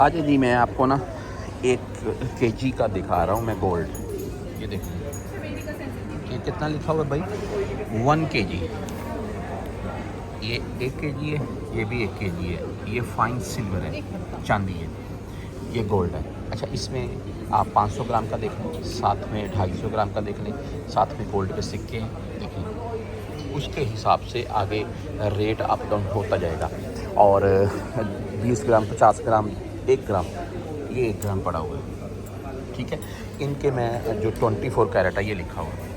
आज जी मैं आपको ना 1 kg का दिखा रहा हूँ मैं गोल्ड। ये देखिए ये कितना लिखा हुआ है भाई, 1 kg। ये 1 kg है, ये भी 1 kg है। ये फाइन सिल्वर है, चांदी है, ये गोल्ड है। अच्छा, इसमें आप 500 ग्राम का देख लें, साथ में 250 ग्राम का देख लें, साथ में गोल्ड के सिक्के हैं। देखिए उसके हिसाब से आगे रेट अप डाउन होता जाएगा। और 20 ग्राम, 50 ग्राम, 1 ग्राम, ये 1 ग्राम पड़ा हुआ है। ठीक है, इनके मैं जो 24 कैरेट है ये लिखा हुआ है।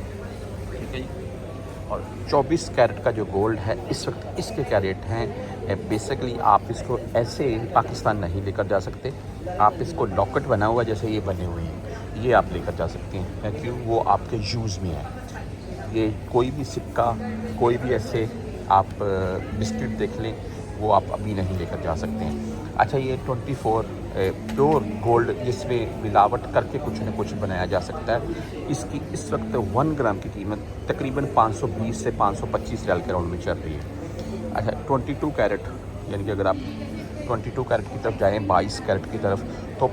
ठीक है जी। और 24 कैरेट का जो गोल्ड है इस वक्त इसके क्या रेट हैं। बेसिकली आप इसको ऐसे पाकिस्तान नहीं लेकर जा सकते, आप इसको लॉकेट बना हुआ जैसे ये बने हुए हैं ये आप लेकर जा सकते हैं, क्यों वो आपके यूज़ में है। ये कोई भी सिक्का, कोई भी ऐसे आप बिस्किट देख लें वो आप अभी नहीं लेकर जा सकते हैं। अच्छा, ये 24 प्योर गोल्ड जिसमें मिलावट करके कुछ न कुछ बनाया जा सकता है, इसकी इस वक्त 1 ग्राम की कीमत तकरीबन 520 से 525 रियाल के राउंड में चल रही है। अच्छा, 22 कैरेट यानी कि अगर आप 22 कैरेट की तरफ जाएँ, 22 कैरेट की तरफ, तो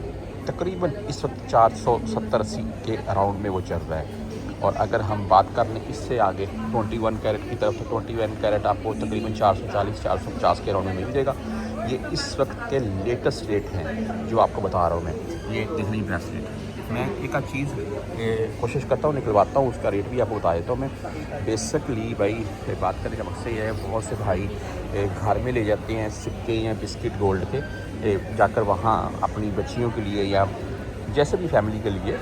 तकरीबन इस वक्त 470-80 के अराउंड में वो चल रहा है। और अगर हम बात कर लें इससे आगे 21 कैरेट की तरफ, तो 21 कैरेट आपको तकरीबन 440-450 के राउंड में मिल जाएगा। ये इस वक्त के लेटेस्ट रेट हैं जो आपको बता रहा हूँ मैं। ये दिल्ली ब्रेसलेट मैं एक आध चीज़ कोशिश करता हूँ निकलवाता हूँ, उसका रेट भी आपको बता देता हूँ मैं। बेसिकली भाई बात करने का मकसद ये है, बहुत से भाई घर में ले जाते हैं सिक्के या बिस्किट गोल्ड के, जाकर वहाँ अपनी बच्चियों के लिए या जैसे भी फैमिली के लिए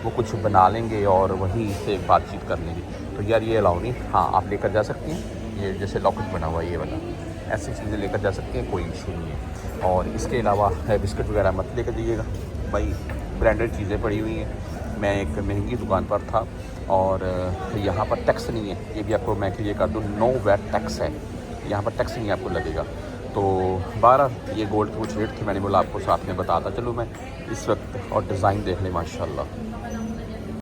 वो कुछ बना लेंगे और वहीं से बातचीत कर लेंगे। तो यार ये अलाउ नहीं। हाँ, आप लेकर जा सकते हैं, ये जैसे लॉकेट बना हुआ है ये वाला, ऐसी चीज़ें लेकर जा सकते हैं, कोई इशू नहीं है। और इसके अलावा बिस्किट वगैरह मत लेकर जाइएगा भाई, ब्रांडेड चीज़ें पड़ी हुई हैं। मैं एक महंगी दुकान पर था और यहाँ पर टैक्स नहीं है, ये भी आपको मैं क्लियर कर दूँ, नो वैट टैक्स है यहाँ पर, टैक्स नहीं आपको लगेगा। तो 12 ये गोल्ड के कुछ रेट थे, मैंने बोला आपको साथ में बताता चलो मैं इस वक्त। और डिज़ाइन देख लें माशाल्लाह,